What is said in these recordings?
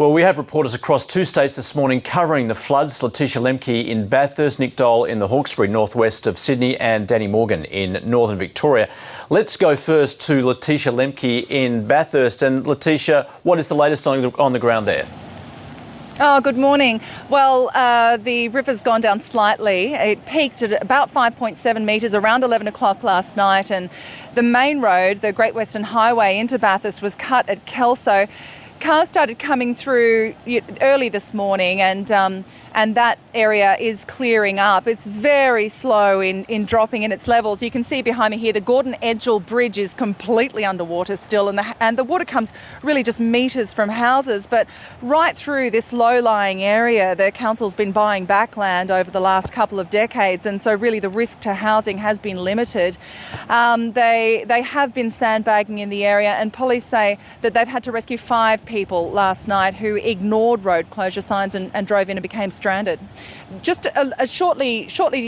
Well, we have reporters across two states this morning covering the floods. Letitia Lemke in Bathurst, Nick Dole in the Hawkesbury, northwest of Sydney, and Danny Morgan in northern Victoria. Let's go first to Letitia Lemke in Bathurst. And Letitia, what is the latest on the ground there? Oh, good morning. Well, the river's gone down slightly. It peaked at about 5.7 metres around 11 o'clock last night, and the main road, the Great Western Highway into Bathurst, was cut at Kelso. Cars started coming through early this morning, and that area is clearing up. It's very slow in dropping in its levels. You can see behind me here the Gordon Edgell Bridge is completely underwater still, and the water comes really just metres from houses. But right through this low-lying area, the council's been buying back land over the last couple of decades, and so really the risk to housing has been limited. They have been sandbagging in the area, and police say that they've had to rescue 5 people last night who ignored road closure signs and drove in and became stranded. Just shortly,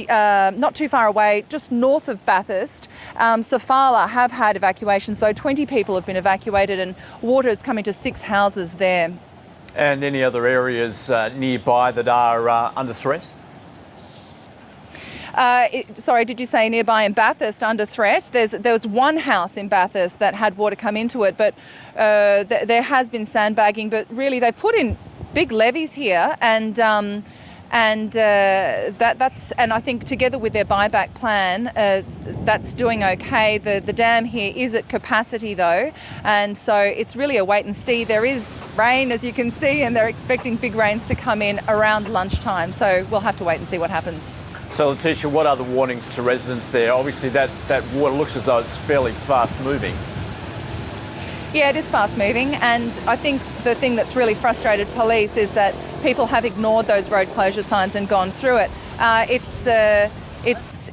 not too far away, just north of Bathurst, Sofala have had evacuations, so 20 people have been evacuated and water is coming to 6 houses there. And any other areas nearby that are under threat? Sorry, did you say nearby in Bathurst under threat? There was one house in Bathurst that had water come into it, but there has been sandbagging. But really, they put in big levees here, and I think together with their buyback plan, that's doing okay. The dam here is at capacity though, and so it's really a wait and see. There is rain, as you can see, and they're expecting big rains to come in around lunchtime. So we'll have to wait and see what happens. So, Letitia, what are the warnings to residents there? Obviously, that water looks as though it's fairly fast moving. Yeah, it is fast moving, and I think the thing that's really frustrated police is that people have ignored those road closure signs and gone through it.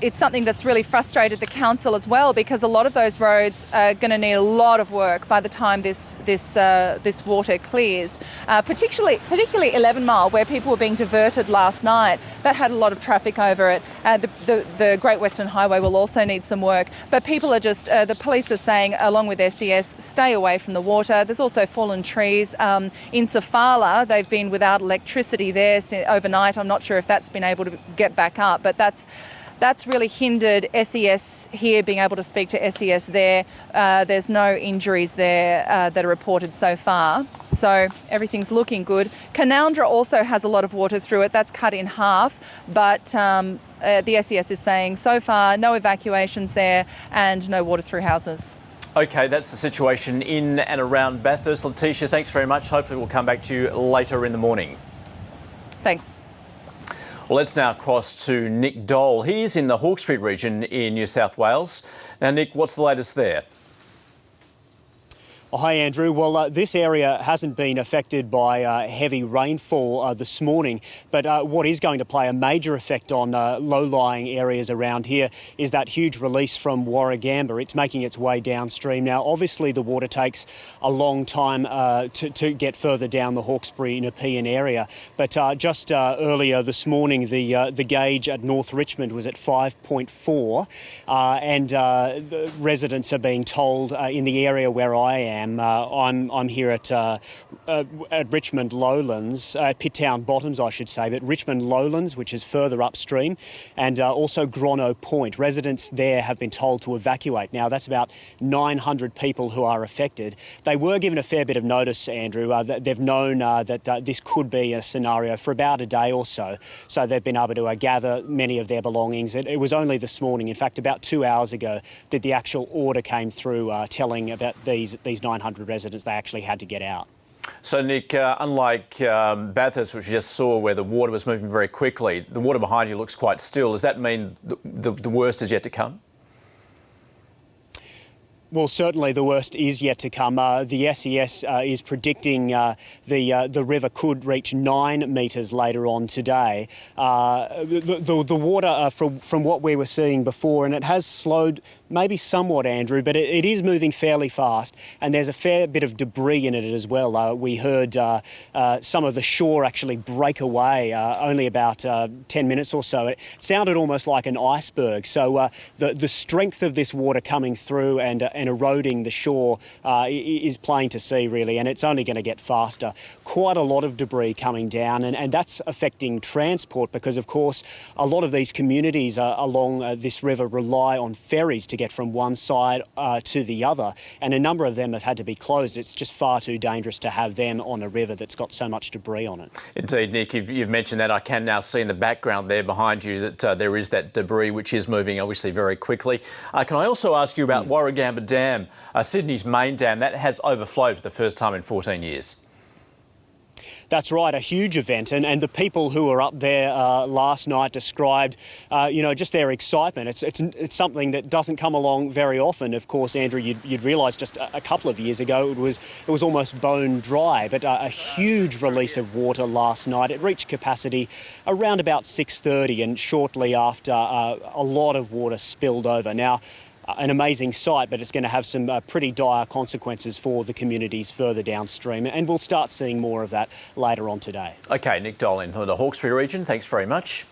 It's something that's really frustrated the council as well, because a lot of those roads are going to need a lot of work by the time this water clears. Particularly 11 Mile, where people were being diverted last night. That had a lot of traffic over it. The Great Western Highway will also need some work. But people are just, the police are saying, along with SES, stay away from the water. There's also fallen trees. In Sofala, they've been without electricity there overnight. I'm not sure if that's been able to get back up, but that's really hindered SES here being able to speak to SES there. There's no injuries there that are reported so far. So everything's looking good. Canaldra also has a lot of water through it. That's cut in half. But the SES is saying so far no evacuations there and no water through houses. OK, that's the situation in and around Bathurst. Letitia, thanks very much. Hopefully we'll come back to you later in the morning. Thanks. Well, let's now cross to Nick Dole. He's in the Hawkesbury region in New South Wales. Now, Nick, what's the latest there? Oh, hi, Andrew. Well, this area hasn't been affected by heavy rainfall this morning, but what is going to play a major effect on low-lying areas around here is that huge release from Warragamba. It's making its way downstream. Now, obviously, the water takes a long time to get further down the Hawkesbury-Nepean area, but just earlier this morning, the gauge at North Richmond was at 5.4, and the residents are being told in the area where I am. I'm here at Richmond Lowlands, Pitt-Town Bottoms, I should say, but Richmond Lowlands, which is further upstream, and also Grono Point. Residents there have been told to evacuate. Now, that's about 900 people who are affected. They were given a fair bit of notice, Andrew. They've known that this could be a scenario for about a day or so. So they've been able to gather many of their belongings. It was only this morning, in fact, about 2 hours ago, that the actual order came through telling about these 900 residents they actually had to get out. So, Nick, unlike Bathurst, which you just saw where the water was moving very quickly, the water behind you looks quite still. Does that mean the worst is yet to come? Well, certainly the worst is yet to come. The SES is predicting the river could reach 9 metres later on today. The water, from what we were seeing before, and it has slowed maybe somewhat, Andrew, but it is moving fairly fast, and there's a fair bit of debris in it as well. We heard some of the shore actually break away only about 10 minutes or so. It sounded almost like an iceberg. So the strength of this water coming through and eroding the shore is plain to see, really, and it's only going to get faster. Quite a lot of debris coming down, and that's affecting transport because, of course, a lot of these communities along this river rely on ferries to get from one side to the other, and a number of them have had to be closed. It's just far too dangerous to have them on a river that's got so much debris on it. Indeed, Nick, you've mentioned that. I can now see in the background there behind you that there is that debris which is moving obviously very quickly. Can I also ask you about Warragamba Dam, Sydney's main dam, that has overflowed for the first time in 14 years? That's right, a huge event, and the people who were up there last night described, just their excitement. It's something that doesn't come along very often. Of course, Andrew, you'd realise just a couple of years ago it was almost bone dry, but a huge release of water last night. It reached capacity around about 6:30, and shortly after, a lot of water spilled over. Now, an amazing sight, but it's going to have some pretty dire consequences for the communities further downstream, and we'll start seeing more of that later on today. OK, Nick Dole in the Hawkesbury region, thanks very much.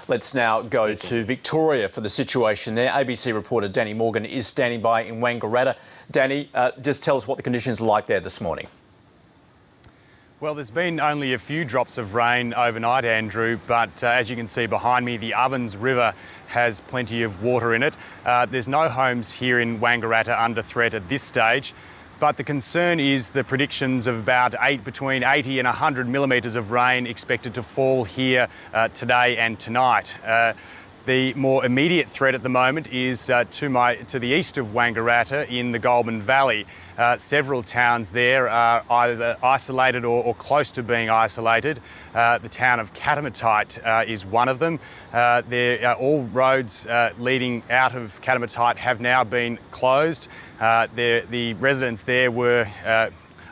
Let's now go to Victoria for the situation there. ABC reporter Danny Morgan is standing by in Wangaratta. Danny, just tell us what the conditions are like there this morning. Well, there's been only a few drops of rain overnight, Andrew, but as you can see behind me, the Ovens River has plenty of water in it. There's no homes here in Wangaratta under threat at this stage, but the concern is the predictions of about between 80 and 100 millimetres of rain expected to fall here today and tonight. The more immediate threat at the moment is to the east of Wangaratta in the Goulburn Valley. Several towns there are either isolated or close to being isolated. The town of Katamatite is one of them. All roads leading out of Katamatite have now been closed. The residents there were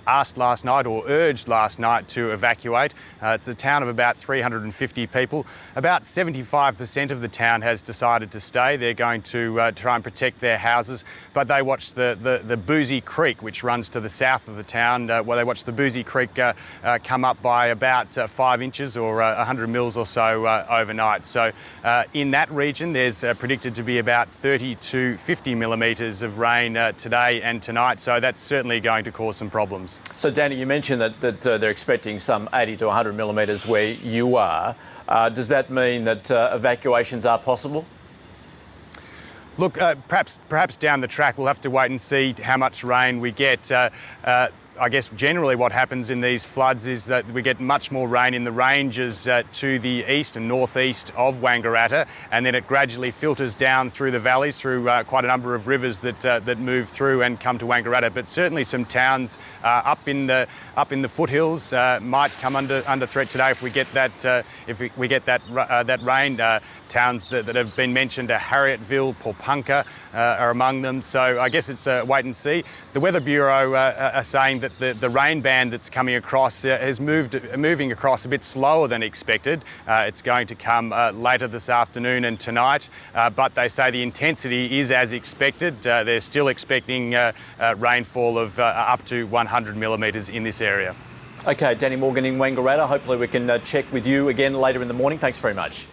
asked last night or urged last night to evacuate. It's a town of about 350 people. About 75% of the town has decided to stay. They're going to try and protect their houses, but they watch the Boozy Creek, which runs to the south of the town, they watch the Boozy Creek come up by about 5 inches or 100 mils or so overnight. So in that region, there's predicted to be about 30 to 50 millimetres of rain today and tonight, so that's certainly going to cause some problems. So, Danny, you mentioned that they're expecting some 80 to 100 millimetres where you are. Does that mean that evacuations are possible? Look, perhaps down the track we'll have to wait and see how much rain we get. I guess generally what happens in these floods is that we get much more rain in the ranges to the east and northeast of Wangaratta, and then it gradually filters down through the valleys, through quite a number of rivers that move through and come to Wangaratta. But certainly some towns up in the foothills might come under threat today if we get that rain. Towns that have been mentioned are Harrietville, Paulpunka are among them. So I guess it's wait and see. The Weather Bureau are saying that the rain band that's coming across is moving across a bit slower than expected. It's going to come later this afternoon and tonight, but they say the intensity is as expected. They're still expecting rainfall of up to 100 millimetres in this area. OK, Danny Morgan in Wangaratta. Hopefully we can check with you again later in the morning. Thanks very much.